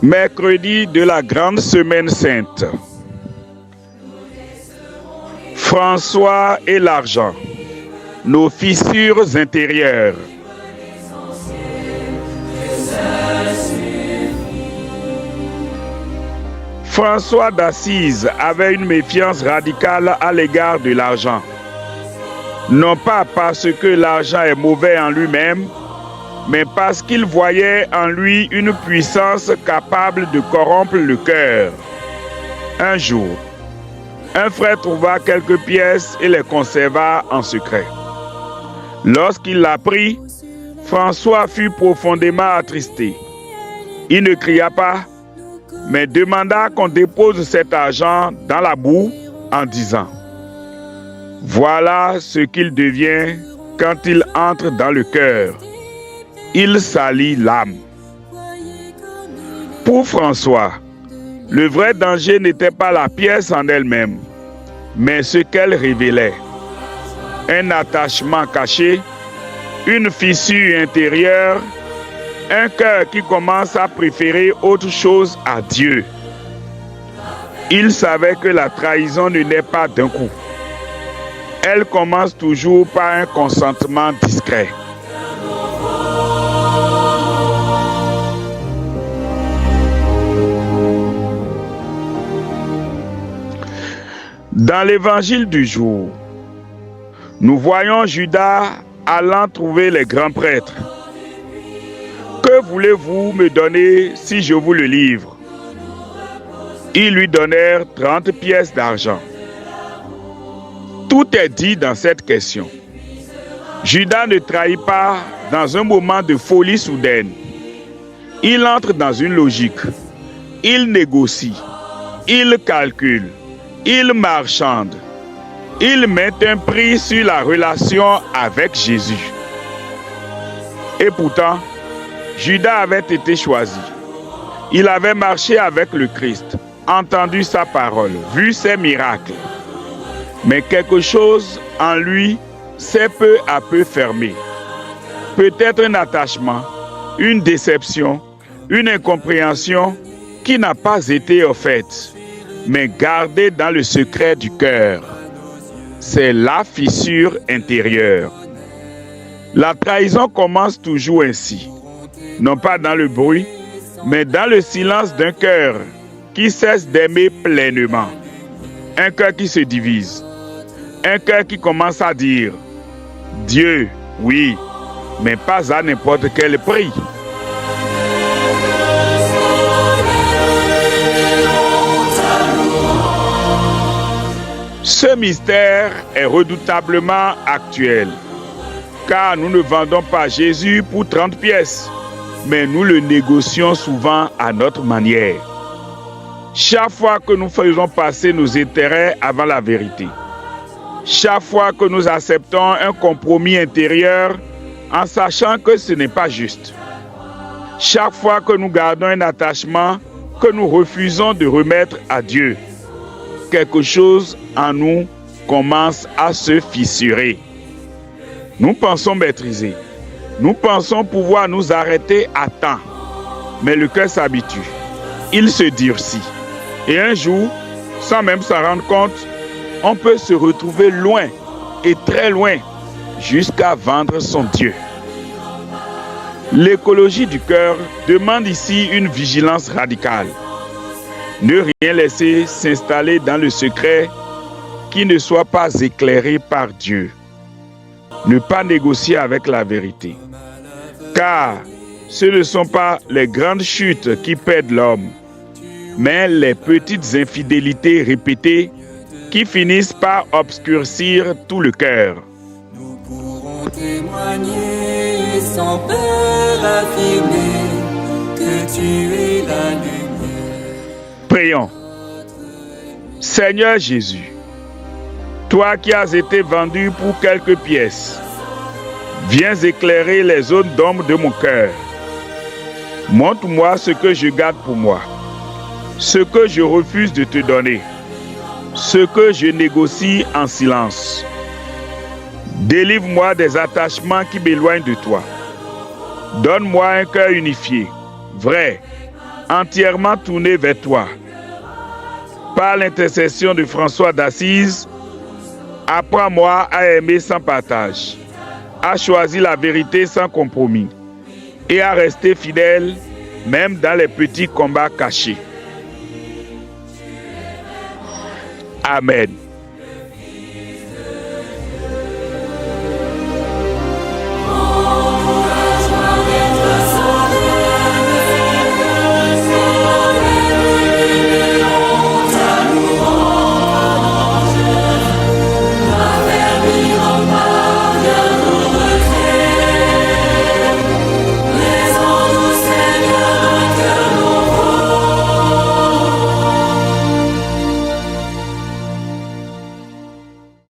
Mercredi de la grande semaine sainte. François et l'argent, nos fissures intérieures. François d'Assise avait une méfiance radicale à l'égard de l'argent. Non pas parce que l'argent est mauvais en lui-même, mais parce qu'il voyait en lui une puissance capable de corrompre le cœur. Un jour, un frère trouva quelques pièces et les conserva en secret. Lorsqu'il l'apprit, François fut profondément attristé. Il ne cria pas, mais demanda qu'on dépose cet argent dans la boue en disant: « Voilà ce qu'il devient quand il entre dans le cœur. Il salit l'âme. » Pour François, le vrai danger n'était pas la pièce en elle-même, mais ce qu'elle révélait. Un attachement caché, une fissure intérieure, un cœur qui commence à préférer autre chose à Dieu. Il savait que la trahison ne naît pas d'un coup. Elle commence toujours par un consentement discret. Dans l'évangile du jour, nous voyons Judas allant trouver les grands prêtres. « Que voulez-vous me donner si je vous le livre ?» Ils lui donnèrent 30 pièces d'argent. Tout est dit dans cette question. Judas ne trahit pas dans un moment de folie soudaine. Il entre dans une logique. Il négocie. Il calcule. Il marchande. Il met un prix sur la relation avec Jésus. Et pourtant, Judas avait été choisi. Il avait marché avec le Christ, entendu sa parole, vu ses miracles. Mais quelque chose en lui s'est peu à peu fermé. Peut-être un attachement, une déception, une incompréhension qui n'a pas été offerte, mais gardée dans le secret du cœur. C'est la fissure intérieure. La trahison commence toujours ainsi. Non pas dans le bruit, mais dans le silence d'un cœur qui cesse d'aimer pleinement. Un cœur qui se divise. Un cœur qui commence à dire « Dieu, oui, mais pas à n'importe quel prix. » Ce mystère est redoutablement actuel, car nous ne vendons pas Jésus pour 30 pièces. Mais nous le négocions souvent à notre manière. Chaque fois que nous faisons passer nos intérêts avant la vérité, chaque fois que nous acceptons un compromis intérieur en sachant que ce n'est pas juste, chaque fois que nous gardons un attachement que nous refusons de remettre à Dieu, quelque chose en nous commence à se fissurer. Nous pensons maîtriser. Nous pensons pouvoir nous arrêter à temps, mais le cœur s'habitue, il se durcit. Et un jour, sans même s'en rendre compte, on peut se retrouver loin et très loin, jusqu'à vendre son Dieu. L'écologie du cœur demande ici une vigilance radicale. Ne rien laisser s'installer dans le secret qui ne soit pas éclairé par Dieu. Ne pas négocier avec la vérité. Car ce ne sont pas les grandes chutes qui perdent l'homme, mais les petites infidélités répétées qui finissent par obscurcir tout le cœur. Nous pourrons témoigner sans peur affirmer que tu es la lumière. Prions. Seigneur Jésus, toi qui as été vendu pour quelques pièces, viens éclairer les zones d'ombre de mon cœur. Montre-moi ce que je garde pour moi, ce que je refuse de te donner, ce que je négocie en silence. Délivre-moi des attachements qui m'éloignent de toi. Donne-moi un cœur unifié, vrai, entièrement tourné vers toi. Par l'intercession de François d'Assise, apprends-moi à aimer sans partage, à choisir la vérité sans compromis et à rester fidèle même dans les petits combats cachés. Amen.